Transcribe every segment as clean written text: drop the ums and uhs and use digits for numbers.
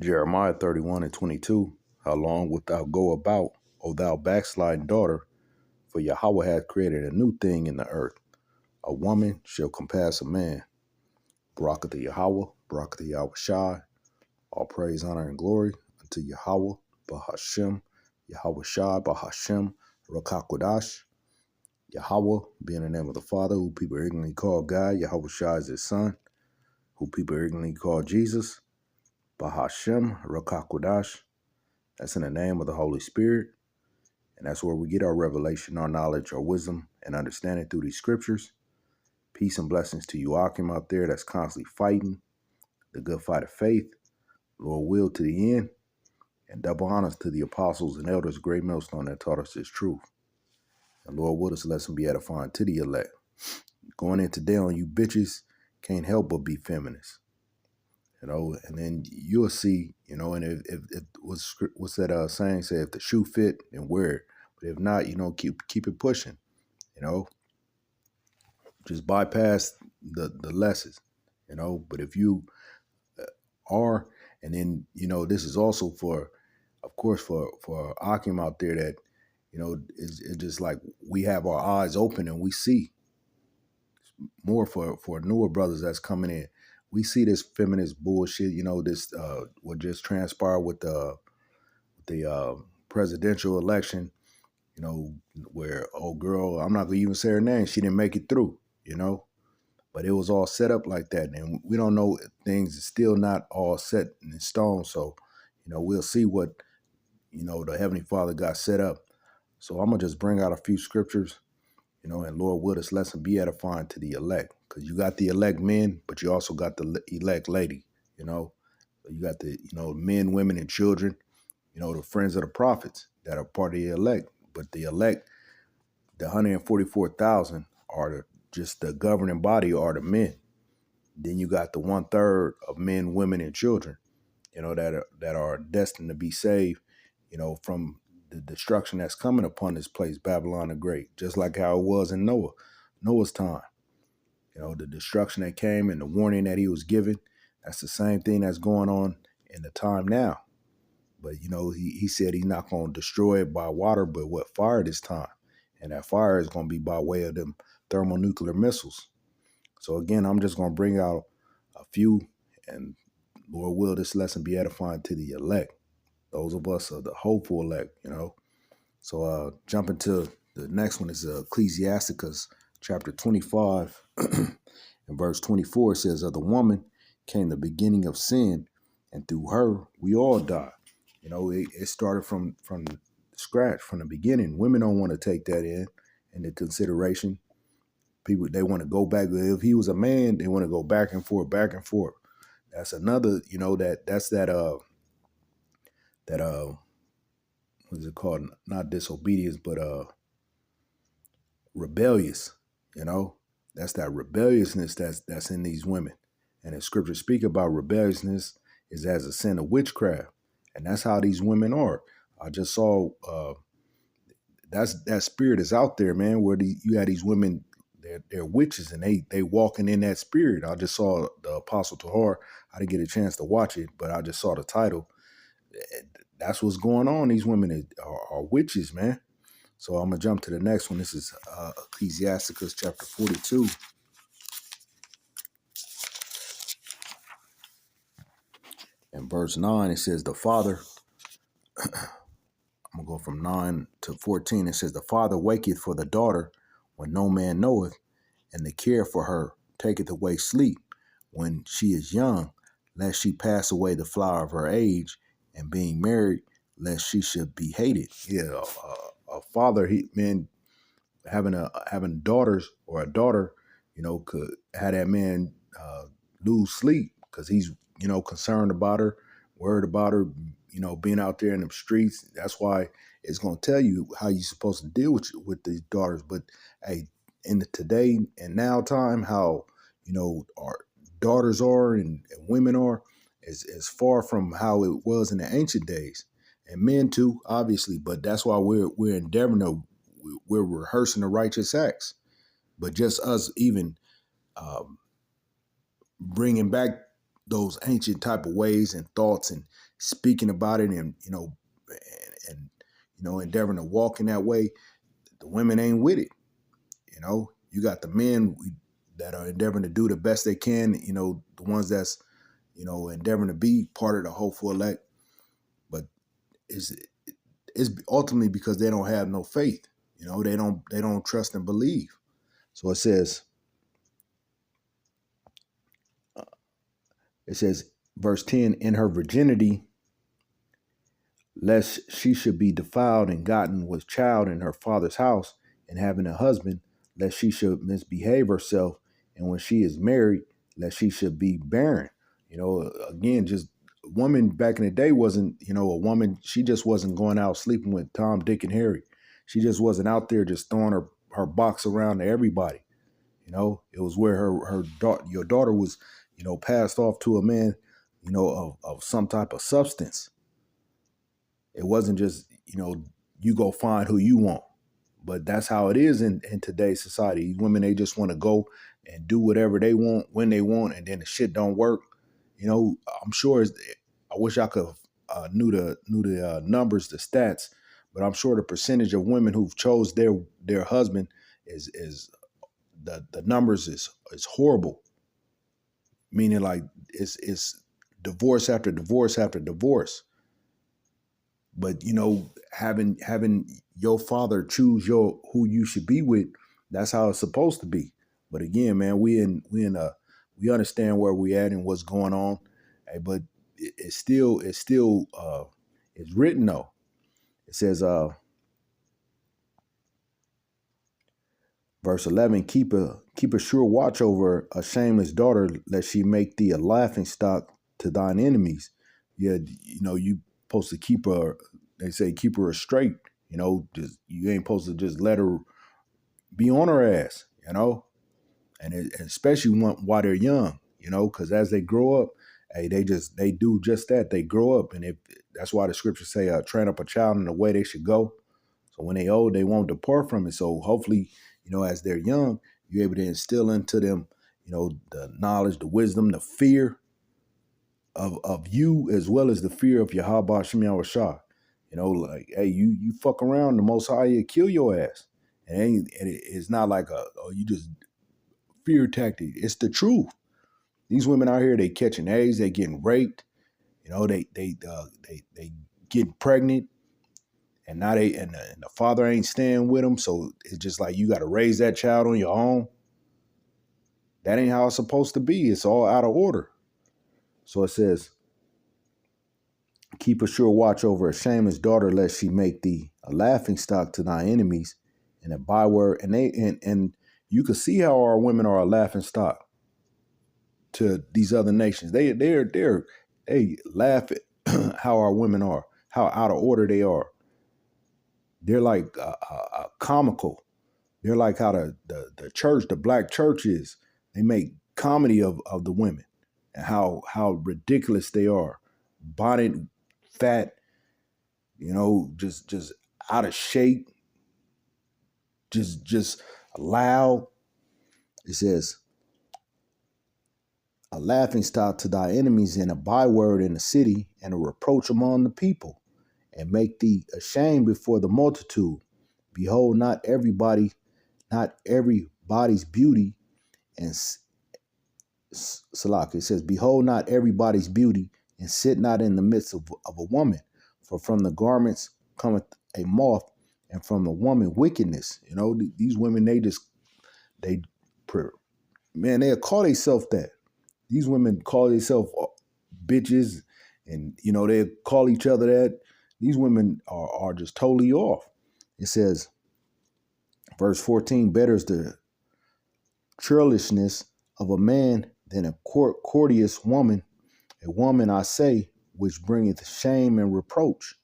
Jeremiah 31:22. How long wilt thou go about, O thou backsliding daughter? For Yahweh hath created a new thing in the earth. A woman shall compass a man. Barakatah Yahweh, Barakatah Yahweh Shai. All praise, honor, and glory unto Yahweh, Bahashem, Yahweh Shai, Bahashem, Rakakwadash. Yahweh being the name of the Father, who people ignorantly call God. Yahweh Shai is his son, who people ignorantly call Jesus. Bahashem, Rakakwadash. That's in the name of the Holy Spirit. And that's where we get our revelation, our knowledge, our wisdom, and understanding through these scriptures. Peace and blessings to you, Akim, out there that's constantly fighting the good fight of faith. Lord will to the end. And double honors to the apostles and elders, great millstone that taught us this truth. And Lord will this lesson be edifying to the elect. Going in today on you bitches can't help but be feminists. And then you'll see, and if what's that saying say, if the shoe fit, then wear it. But if not, keep it pushing, just bypass the lessons, but if you are, and then, this is also for, of course, for Akim out there that, it's just like we have our eyes open and we see more for newer brothers that's coming in. We see this feminist bullshit, this what just transpired with the presidential election, where old girl, I'm not gonna even say her name, she didn't make it through, but it was all set up like that, and we don't know, things are still not all set in stone. So, we'll see what the Heavenly Father got set up. So I'm gonna just bring out a few scriptures. And Lord, will this lesson be edifying to the elect? Because you got the elect men, but you also got the elect lady, You got the, men, women, and children, the friends of the prophets that are part of the elect. But the elect, the 144,000 are just the governing body are the men. Then you got the 1/3 of men, women, and children, that are destined to be saved, from the destruction that's coming upon this place, Babylon the Great, just like how it was in Noah's time. The destruction that came and the warning that he was given, that's the same thing that's going on in the time now. But, he said he's not going to destroy it by water, but what, fire this time. And that fire is going to be by way of them thermonuclear missiles. So again, I'm just going to bring out a few, and Lord will this lesson be edifying to the elect. Those of us are the hopeful elect, So jump into the next one is Ecclesiasticus chapter 25 and verse 24 says, of the woman came the beginning of sin, and through her we all die. It started from scratch, from the beginning. Women don't want to take that into consideration. People, they want to go back. If he was a man, they want to go back and forth, back and forth. That's another, that's that what is it called? Not disobedience, but rebellious. That's that rebelliousness that's in these women. And the scriptures speak about rebelliousness is as a sin of witchcraft, and that's how these women are. I just saw that spirit is out there, man. Where you had these women, they're witches, and they walking in that spirit. I just saw the Apostle Tahar. I didn't get a chance to watch it, but I just saw the title. That's what's going on. These women are witches, man. So I'm going to jump to the next one. This is Ecclesiasticus chapter 42. And verse 9, it says, the father, I'm going to go from 9 to 14. It says, the father waketh for the daughter when no man knoweth, and the care for her taketh away sleep when she is young, lest she pass away the flower of her age, and being married, lest she should be hated. Yeah, a father, having daughters or a daughter, could have that man lose sleep because he's, concerned about her, worried about her, being out there in the streets. That's why it's going to tell you how you're supposed to deal with these daughters. But hey, in the today and now time, how, our daughters are and women are is far from how it was in the ancient days. And men too, obviously, but that's why we're endeavoring to, we're rehearsing the righteous acts. But just us even bringing back, those ancient type of ways and thoughts and speaking about it and endeavoring to walk in that way, the women ain't with it. You got the men that are endeavoring to do the best they can, the ones that's endeavoring to be part of the hopeful elect, but it's ultimately because they don't have no faith. They don't trust and believe. So it says verse 10, in her virginity, lest she should be defiled and gotten with child in her father's house, and having a husband, lest she should misbehave herself, and when she is married, lest she should be barren. Again, just woman back in the day wasn't, a woman, she just wasn't going out sleeping with Tom, Dick, and Harry. She just wasn't out there just throwing her box around to everybody. It was where your daughter was, passed off to a man, of some type of substance. It wasn't just, you go find who you want. But that's how it is in today's society. These women, they just want to go and do whatever they want when they want, and then the shit don't work. I'm sure. I wish I could knew the numbers, the stats, but I'm sure the percentage of women who've chose their husband is the numbers is horrible. Meaning, like, it's divorce after divorce after divorce. But having your father choose who you should be with, that's how it's supposed to be. But again, man, we understand where we at and what's going on. But it's still it's written though. It says verse 11, keep a sure watch over a shameless daughter, lest she make thee a laughing stock to thine enemies. Yeah, you supposed to keep her. They say keep her straight. Just you ain't supposed to just let her be on her ass. And especially while they're young. Because as they grow up, hey, they do just that. They grow up, and that's why the scriptures say, train up a child in the way they should go. So when they old, they won't depart from it. So hopefully, as they're young, you're able to instill into them, the knowledge, the wisdom, the fear of you, as well as the fear of Yahweh Shem Shah. Like, hey, you fuck around, the Most High will kill your ass. And it's not like you just fear tactic. It's the truth. These women out here, they catching AIDS, they getting raped. They getting pregnant. And now the father ain't staying with them. So it's just like you got to raise that child on your own. That ain't how it's supposed to be. It's all out of order. So it says, keep a sure watch over a shameless daughter, lest she make thee a laughing stock to thy enemies and a byword. And you can see how our women are a laughing stock to these other nations. They laugh at how our women are, how out of order they are. They're like comical. They're like how the church, the black church is. They make comedy of the women and how ridiculous they are. Bonnet, fat, just out of shape, just loud. It says, a laughing stock to thy enemies and a byword in the city and a reproach among the people, and make thee ashamed before the multitude. Behold, not everybody's beauty and Salak. It says, behold not everybody's beauty, and sit not in the midst of a woman, for from the garments cometh a moth, and from the woman wickedness. These women, they they'll call themselves that. These women call themselves bitches, and they call each other that. These women are just totally off. It says, verse 14, better is the churlishness of a man than a courteous woman. A woman, I say, which bringeth shame and reproach.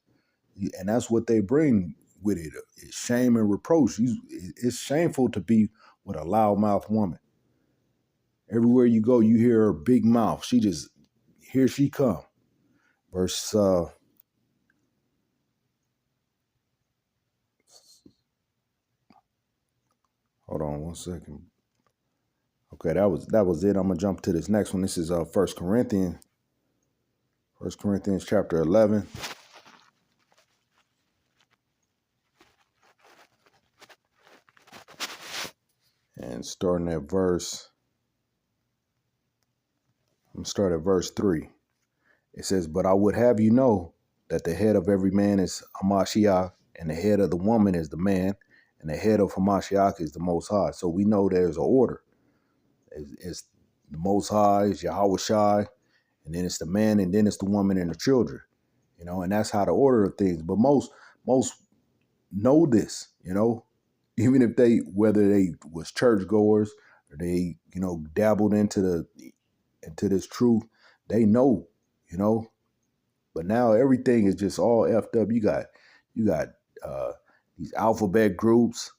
And that's what they bring with it. It's shame and reproach. It's shameful to be with a loudmouth woman. Everywhere you go, you hear her big mouth. Here she come. Verse, hold on one second. Okay, that was it. I'm gonna jump to this next one. This is First Corinthians, chapter 11, and starting at verse. I'm gonna start at verse 3. It says, "But I would have you know that the head of every man is Hamashiach, and the head of the woman is the man, and the head of Hamashiach is the Most High." So we know there's an order. It's the Most High, is Yahweh Shai, and then it's the man, and then it's the woman and the children. And that's how the order of things. But most know this, even if whether they was churchgoers or they, dabbled into this truth, they know, you know. But now everything is just all effed up. You got uh, these alphabet groups,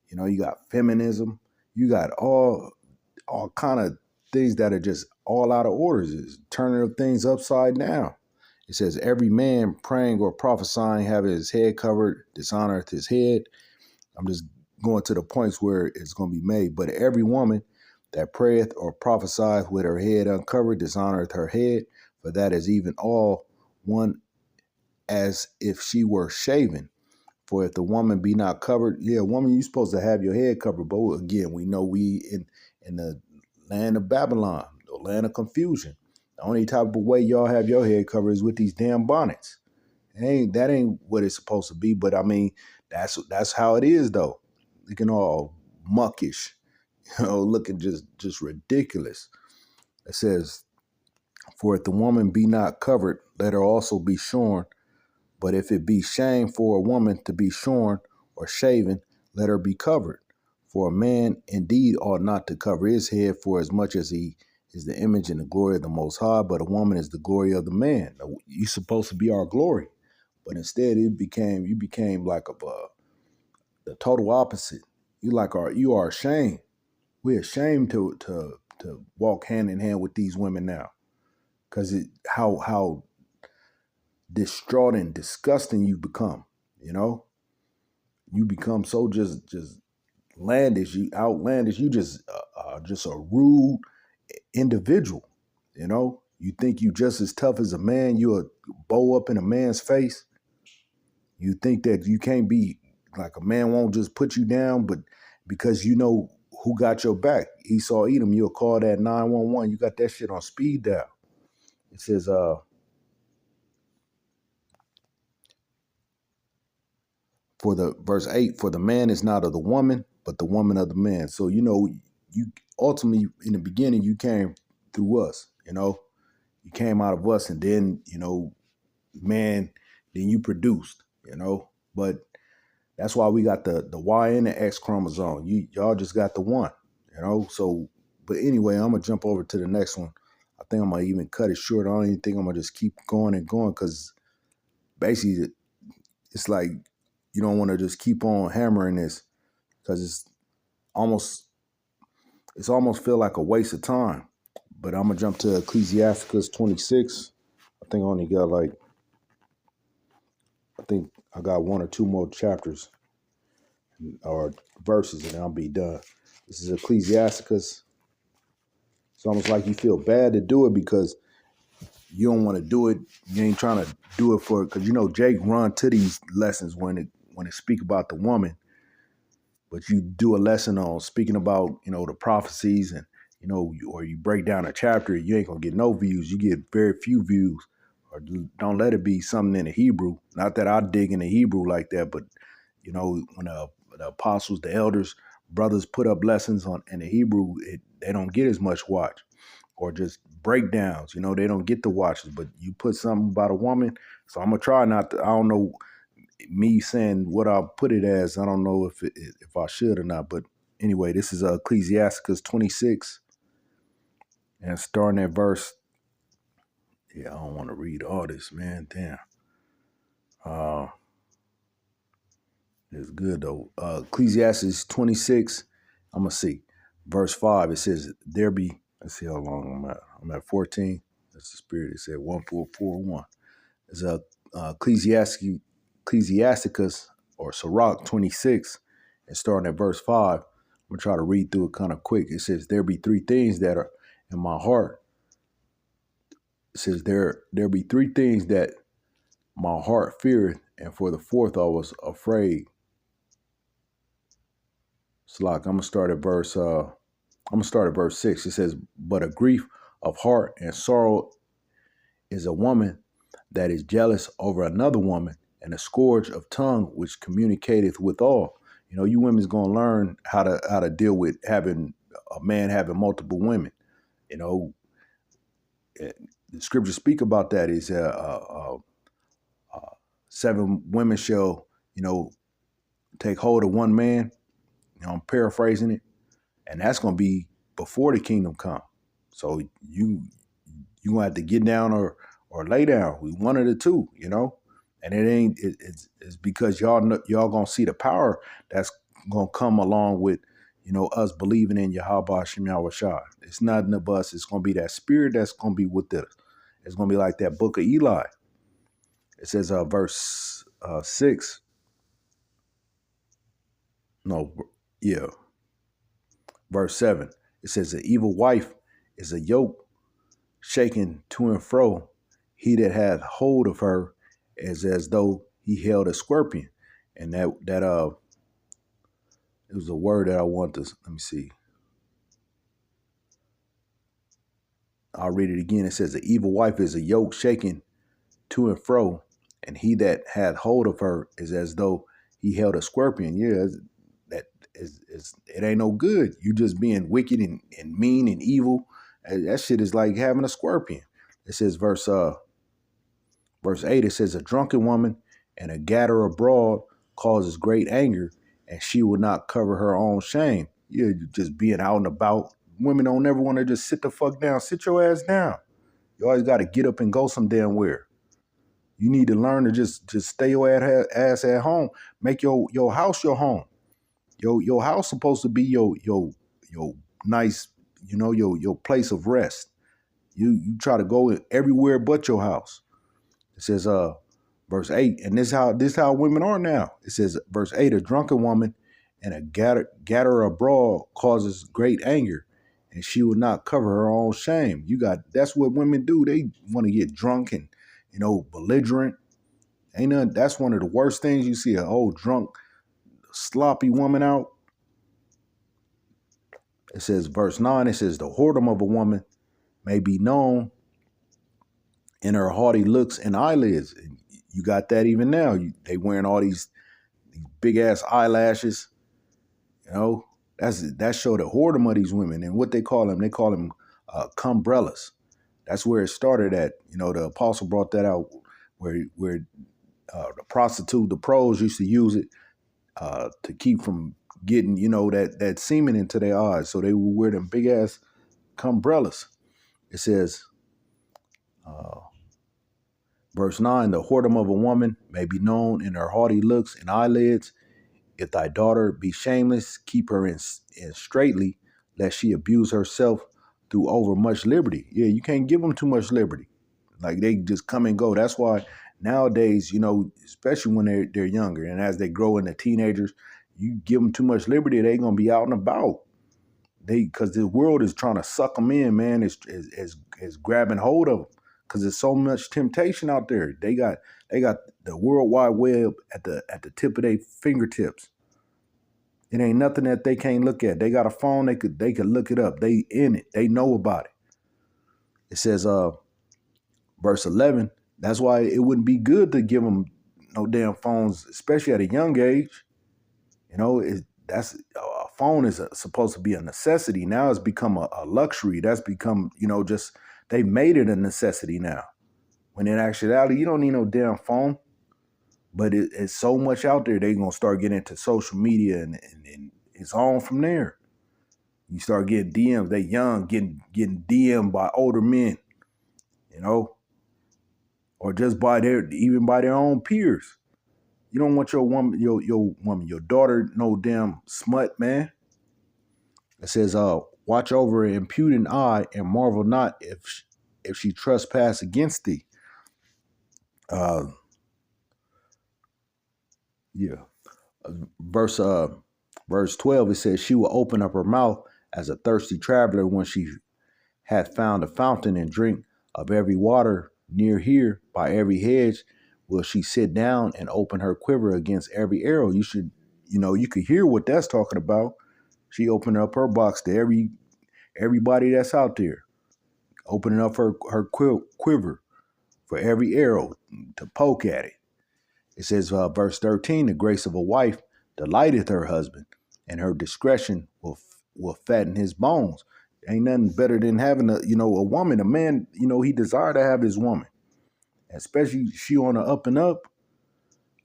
you got feminism, you got all kind of things that are just all out of orders, is turning things upside down. It says every man praying or prophesying having his head covered dishonoreth his head. I'm just going to the points where it's going to be made. But every woman that prayeth or prophesieth with her head uncovered dishonoreth her head, for that is even all one as if she were shaven. For if the woman be not covered, woman, you're supposed to have your head covered. But again, we know we in the land of Babylon, the land of confusion. The only type of way y'all have your head covered is with these damn bonnets. That ain't what it's supposed to be. But I mean, that's how it is though. Looking all muckish, looking just ridiculous. It says, "For if the woman be not covered, let her also be shorn. But if it be shame for a woman to be shorn or shaven, let her be covered. For a man indeed ought not to cover his head, for as much as he is the image and the glory of the Most High, but a woman is the glory of the man." Now, you're supposed to be our glory, but instead you became like the total opposite. You are ashamed. We're ashamed to walk hand in hand with these women now, because how distraught and disgusting you become. You become so just outlandish. You just a rude individual. You think you just as tough as a man. You a bow up in a man's face. You think that you can't be like a man won't just put you down, but because you know who got your back. Esau Edom, you'll call that 911. You got that shit on speed dial. It says, for the verse 8, "For the man is not of the woman, but the woman of the man." So, you ultimately in the beginning you came through us, you came out of us, and then, man, then you produced, but that's why we got the Y and the X chromosome. Y'all just got the one, so, but anyway, I'm gonna jump over to the next one. I think I'm gonna even cut it short. I don't even think I'm gonna just keep going and going, because basically it's like you don't want to just keep on hammering this, because it's almost feel like a waste of time. But I'm gonna jump to Ecclesiasticus 26. I think I got one or two more chapters or verses, and I'll be done. This is Ecclesiasticus. It's almost like you feel bad to do it because you don't want to do it. You ain't trying to do it because Jake run to these lessons when it speak about the woman. But you do a lesson on speaking about, the prophecies, and, or you break down a chapter, you ain't going to get no views. You get very few views, or don't let it be something in the Hebrew. Not that I dig in the Hebrew like that, but, when the apostles, the elders, brothers put up lessons in the Hebrew, they don't get as much watch, or just breakdowns, they don't get the watches. But you put something about a woman. So I'm going to try not to, I don't know, me saying what I'll put it as, I don't know if I should or not. But anyway, this is Ecclesiasticus 26, and starting at verse. Yeah, I don't want to read all this, man. Damn. It's good though. Ecclesiastes 26. I'm gonna see verse 5. It says, "There be." Let's see how long I'm at. I'm at 14. That's the spirit. It said 1441. It's Ecclesiasticus or Sirach 26, and starting at verse 5. I'm gonna try to read through it kind of quick. It says, there be three things that are in my heart. It says, there be three things that my heart feareth, and for the fourth I was afraid. So like I'm gonna start at verse 6. It says, but a grief of heart and sorrow is a woman that is jealous over another woman, and a scourge of tongue which communicateth with all. You know, you women's gonna learn how to deal with having a man having multiple women. You know, the scriptures speak about that. Is seven women shall, you know, take hold of one man. You know, I'm paraphrasing it, and that's gonna be before the kingdom come. So you gonna have to get down or lay down. We one of the two, you know. And it ain't it's because y'all gonna see the power that's gonna come along with, you know, us believing in Yahweh Hashem Yahweh Shai. It's nothing of us. It's gonna be that spirit that's gonna be with us. It's gonna be like that book of Eli. It says verse 6. No, yeah, verse 7. It says the evil wife is a yoke shaken to and fro. He that hath hold of her is as though he held a scorpion. And that it was a word that I want to, let me see. I'll read it again. It says the evil wife is a yoke shaken to and fro, and he that hath hold of her is as though he held a scorpion. Yeah, that is it ain't no good. You just being wicked and mean and evil. That shit is like having a scorpion. It says verse 8, it says, a drunken woman and a gatherer abroad causes great anger, and she will not cover her own shame. You're just being out and about. Women don't ever want to just sit the fuck down. Sit your ass down. You always got to get up and go some damn where. You need to learn to just stay your ass at home. Make your house your home. Your house supposed to be your nice, you know, your place of rest. You try to go everywhere but your house. It says verse 8, and this how women are now. It says verse 8, a drunken woman and a gatherer abroad causes great anger, and she will not cover her own shame. That's what women do. They want to get drunk and, you know, belligerent. Ain't none. That's one of the worst things you see, a old drunk, sloppy woman out. It says verse 9, it says the whoredom of a woman may be known in her haughty looks and eyelids. You got that even now. They wearing all these big ass eyelashes. You know, that show the whoredom of these women. And what they call them cumbrellas. That's where it started at. You know, the apostle brought that out where the prostitute, the pros used to use it to keep from getting, you know, that semen into their eyes. So they would wear them big ass cumbrellas. It says, verse 9, the whoredom of a woman may be known in her haughty looks and eyelids. If thy daughter be shameless, keep her in straitly, lest she abuse herself through over much liberty. Yeah, you can't give them too much liberty. Like they just come and go. That's why nowadays, you know, especially when they're younger and as they grow into teenagers, you give them too much liberty, they're gonna be out and about. Because the world is trying to suck them in, man. Is grabbing hold of them because there's so much temptation out there. They got the World Wide Web at the tip of their fingertips. It ain't nothing that they can't look at. They got a phone. They could look it up. They in it. They know about it. It says, verse 11. That's why it wouldn't be good to give them no damn phones, especially at a young age. You know, that's a phone is supposed to be a necessity. Now it's become a luxury. That's become, you know, just they made it a necessity now. When in actuality, you don't need no damn phone. But it's so much out there, they're going to start getting into social media and it's on from there. You start getting DMs. They young, getting DM'd by older men, you know, or just even by their own peers. You don't want your your daughter, no damn smut, man. It says, watch over an impudent eye and marvel not if she trespass against thee. Yeah. Verse Verse 12, it says, she will open up her mouth as a thirsty traveler when she hath found a fountain and drink of every water near here by every hedge. Will she sit down and open her quiver against every arrow? You could hear what that's talking about. She opened up her box to everybody that's out there, opening up her quiver for every arrow to poke at it. It says, verse 13, the grace of a wife delighteth her husband, and her discretion will fatten his bones. Ain't nothing better than having a woman, a man, he desire to have his woman, especially she on the up and up.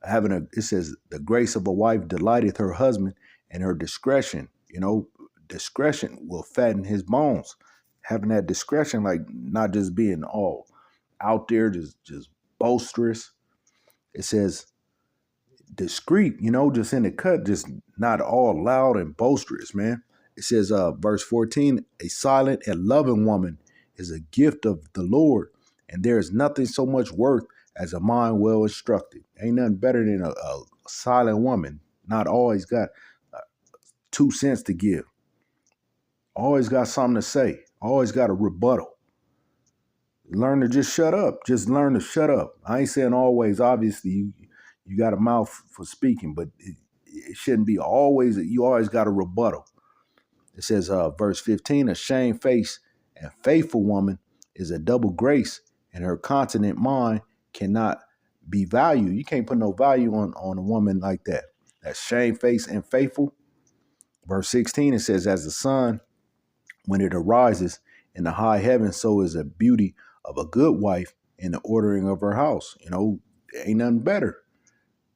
It says, the grace of a wife delighteth her husband, and her discretion will fatten his bones. Having that discretion, like not just being all out there, just boisterous. It says, discreet, just in the cut, just not all loud and boisterous, man. It says, verse 14, a silent and loving woman is a gift of the Lord, and there is nothing so much worth as a mind well instructed. Ain't nothing better than a silent woman, not always got 2 cents to give, always got something to say, always got a rebuttal. Learn to just shut up. Just learn to shut up. I ain't saying always, obviously, you got a mouth for speaking, but it shouldn't be always, you always got a rebuttal. It says, verse 15, a shamefaced and faithful woman is a double grace, and her continent mind cannot be valued. You can't put no value on a woman like that. That's shamefaced and faithful. Verse 16, it says, as the sun, when it arises in the high heaven, so is the beauty of a good wife in the ordering of her house. Ain't nothing better.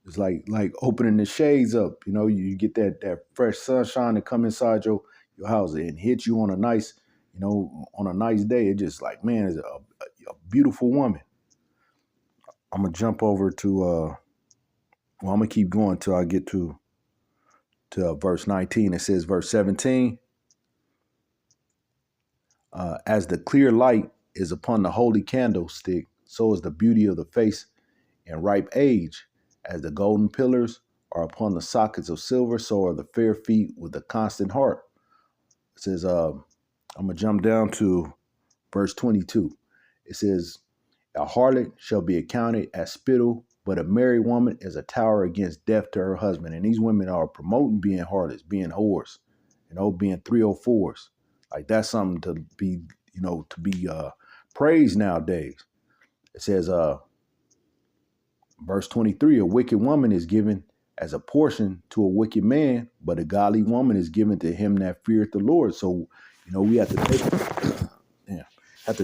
It's like opening the shades up. You get that fresh sunshine to come inside your house and hit you on a nice, on a nice day. It's just like, man, it's a beautiful woman. I'm gonna jump over to I'm gonna keep going till I get to verse 19. It says, verse 17, as the clear light is upon the holy candlestick, so is the beauty of the face in ripe age. As the golden pillars are upon the sockets of silver, so are the fair feet with a constant heart. It says, I'm going to jump down to verse 22. It says, a harlot shall be accounted as spittle, but a married woman is a tower against death to her husband. And these women are promoting being harlots, being whores, being 304s. Like that's something to be, praised nowadays. It says, verse 23, a wicked woman is given as a portion to a wicked man, but a godly woman is given to him that feareth the Lord. So, we have to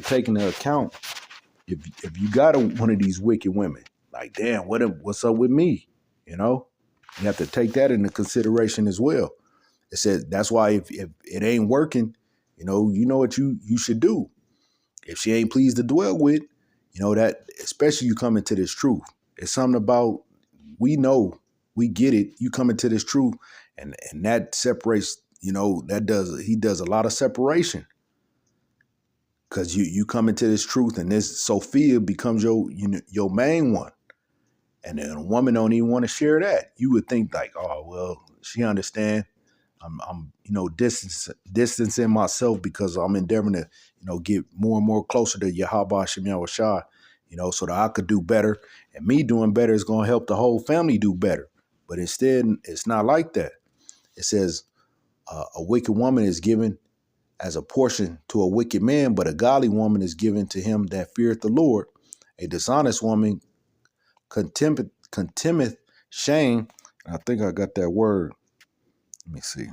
take into account if you got one of these wicked women, like, damn, what's up with me? You have to take that into consideration as well. It says that's why if it ain't working, you know what you should do. If she ain't pleased to dwell with, that especially you come into this truth. It's something about, we get it. You come into this truth, and that separates. He does a lot of separation, because you come into this truth, and this Sophia becomes your main one, and then a woman don't even want to share that. You would think like, oh well, she understand. I'm distancing myself because I'm endeavoring to get more and more closer to Yahweh Shem Yahushua, so that I could do better, and me doing better is going to help the whole family do better. But instead, it's not like that. It says a wicked woman is given as a portion to a wicked man, but a godly woman is given to him that feareth the Lord. A dishonest woman contemneth shame. I think I got that word. Let me see.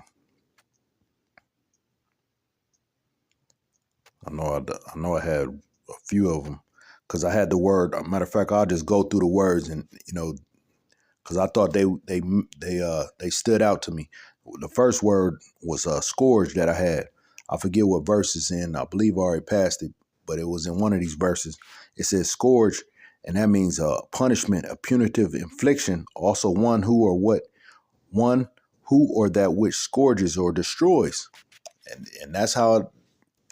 I know I had a few of them because I had the word. Matter of fact, I'll just go through the words, and because I thought they stood out to me. The first word was scourge that I had. I forget what verse it's in. I believe I already passed it, but it was in one of these verses. It says scourge, and that means a punishment, a punitive infliction. Also, one who or that which scourges or destroys, and that's how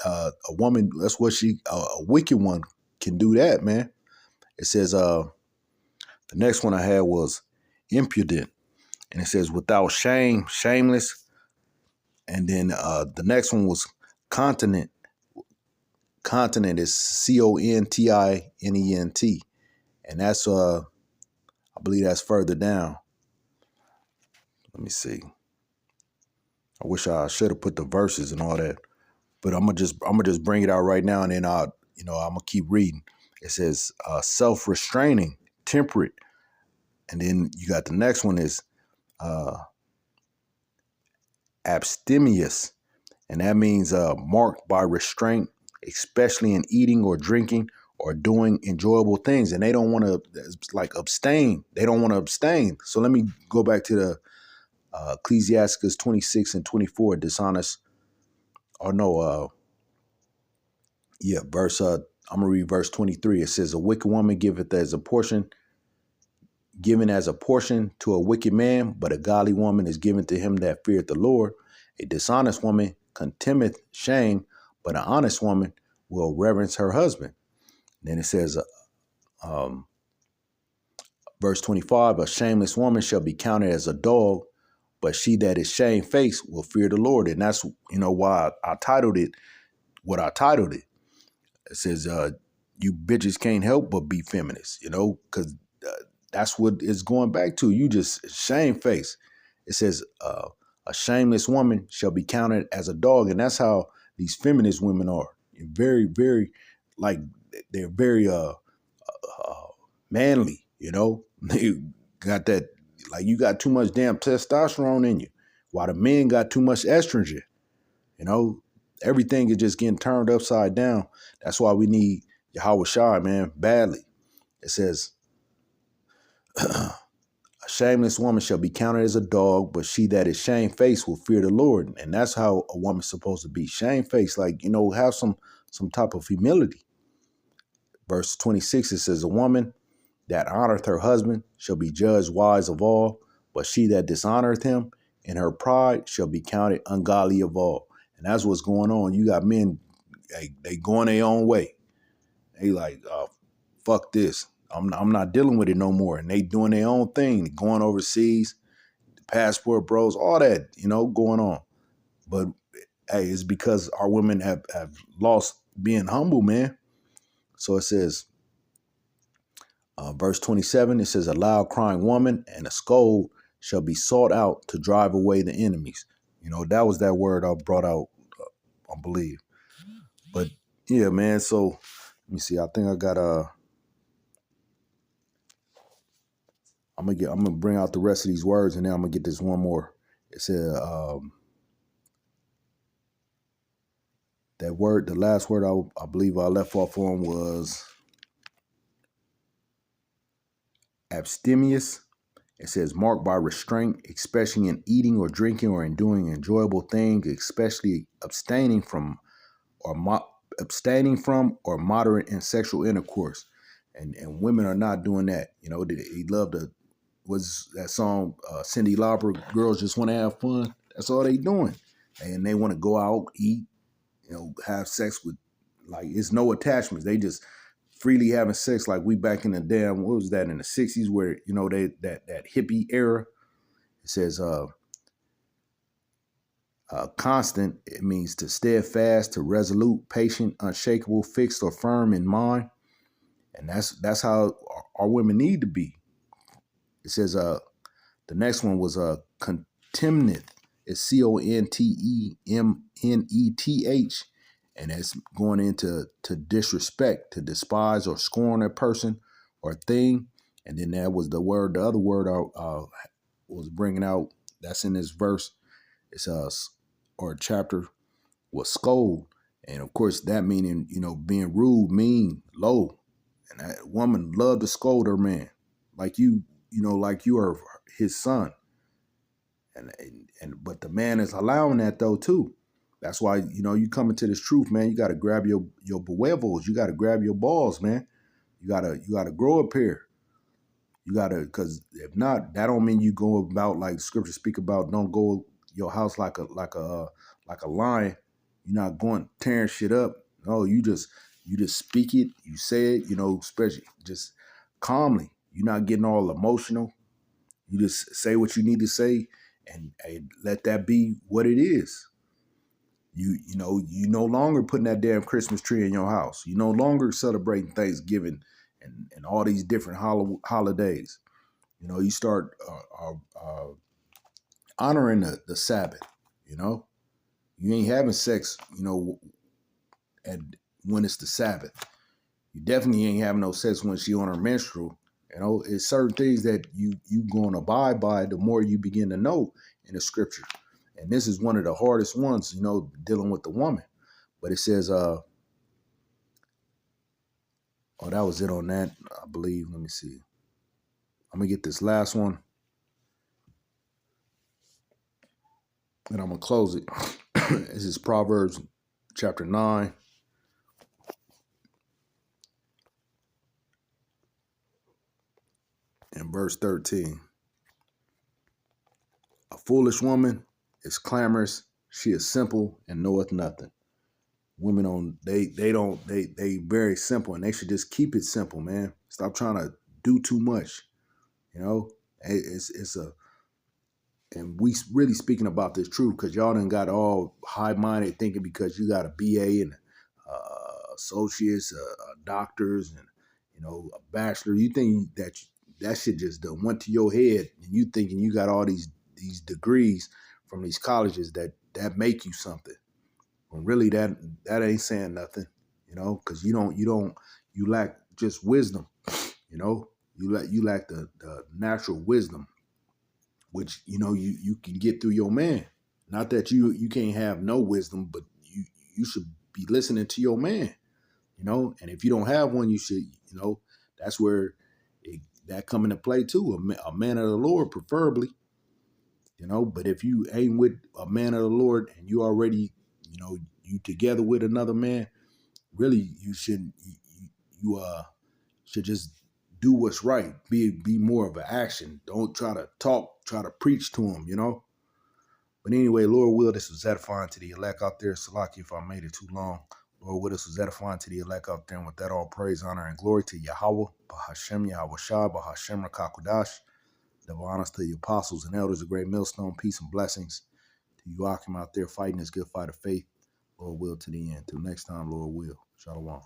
a woman. That's what a wicked one can do that, man. It says the next one I had was impudent. and it says without shame, shameless. And then the next one was continent. Continent is Continent, and that's I believe that's further down. Let me see. I wish I should have put the verses and all that, but I'm gonna just bring it out right now, and then I'm gonna keep reading. It says self-restraining, temperate, and then you got the next one is uh, abstemious, and that means marked by restraint, especially in eating or drinking or doing enjoyable things, and they don't want to like abstain. They don't want to abstain. So let me go back to the Ecclesiastes 26 and 24, dishonest, or no, verse, I'm gonna read verse 23. It says, a wicked woman giveth as a portion, given as a portion to a wicked man, but a godly woman is given to him that feareth the Lord. A dishonest woman contemneth shame, but an honest woman will reverence her husband. Then it says, verse 25, a shameless woman shall be counted as a dog, but she that is shamefaced will fear the Lord. And that's, why I titled it what I titled it. It says, you bitches can't help but be feminists, because that's what it's going back to. You just shamefaced. It says, a shameless woman shall be counted as a dog. And that's how these feminist women are. Very, very, like, they're very manly, They got that, like, you got too much damn testosterone in you, while the men got too much estrogen, Everything is just getting turned upside down. That's why we need Yahweh Shai, man, badly. It says, a shameless woman shall be counted as a dog, but she that is shamefaced will fear the Lord. And that's how a woman's supposed to be. Shamefaced, like, have some type of humility. Verse 26, it says, a woman that honoreth her husband shall be judged wise of all, but she that dishonoreth him in her pride shall be counted ungodly of all. And that's what's going on. You got men, they going their own way. They like, fuck this. I'm not dealing with it no more. And they doing their own thing, going overseas, the passport bros, all that, going on. But hey, it's because our women have lost being humble, man. So it says, verse 27, it says, a loud crying woman and a scold shall be sought out to drive away the enemies. That was that word I brought out, I believe. But yeah, man. So let me see. I think I got I'm gonna bring out the rest of these words, and then I'm gonna get this one more. It said that word, the last word I believe I left off on was abstemious. It says marked by restraint, especially in eating or drinking or in doing enjoyable things, especially abstaining from or moderate in sexual intercourse. And women are not doing that. They love to, was that song, Cyndi Lauper, girls just want to have fun. That's all they doing. And they want to go out, eat, have sex with, like, it's no attachments. They just freely having sex like we back in the damn, what was that, in the 60s where, they that hippie era. It says constant, it means to steadfast, to resolute, patient, unshakable, fixed or firm in mind. And that's how our women need to be. It says the next one was contemneth. It's Contemneth, and it's going into to disrespect, to despise or scorn a person or thing. And then that was the other word I was bringing out. That's in this verse. It's or chapter was scold, and of course that meaning being rude, mean, low. And that woman loved to scold her man, like like you are his son. And but the man is allowing that though too. That's why you come into this truth, man. You got to grab your huevos. You got to grab your balls, man. You gotta grow up here. You gotta, because if not, that don't mean you go about like scripture speak about. Don't go your house like a lion. You're not going tearing shit up. No, you just speak it. You say it. Especially just calmly. You're not getting all emotional. You just say what you need to say and let that be what it is. You no longer putting that damn Christmas tree in your house. You no longer celebrating Thanksgiving and all these different holidays. You start honoring the Sabbath. You ain't having sex. And when it's the Sabbath, you definitely ain't having no sex when she on her menstrual. It's certain things that you gonna abide by the more you begin to know in the scripture. And this is one of the hardest ones, dealing with the woman. But it says, oh, that was it on that, I believe. Let me see. I'm gonna get this last one, and I'm gonna close it. This is Proverbs chapter 9. And verse 13. A foolish woman is clamorous, she is simple and knoweth nothing. Women they very simple, and they should just keep it simple, man. Stop trying to do too much. It's a and we really speaking about this truth because y'all done got all high-minded thinking because you got a BA and associates, doctors, and a bachelor. You think that shit just done went to your head, and you thinking you got all these degrees from these colleges that make you something. When really that ain't saying nothing, because you lack just wisdom. You lack the natural wisdom, which you can get through your man. Not that you can't have no wisdom, but you should be listening to your man. And if you don't have one, you should. That's where that come into play too. A man of the Lord, preferably. But if you ain't with a man of the Lord and you already, you together with another man, really you shouldn't. You should just do what's right. Be more of an action. Don't try to talk. Try to preach to him. But anyway, Lord will, this was edifying to the elect out there. Salaki, if I made it too long. Lord will, this was edifying to the elect out there. And with that, all praise, honor, and glory to Yahweh, Bahashem, Yahweh Shah, Bahashem, Rakakudash. Double honors to the apostles and elders of Great Millstone. Peace and blessings to you, Akim, out there fighting this good fight of faith. Lord will to the end. Till next time, Lord will. Shalom.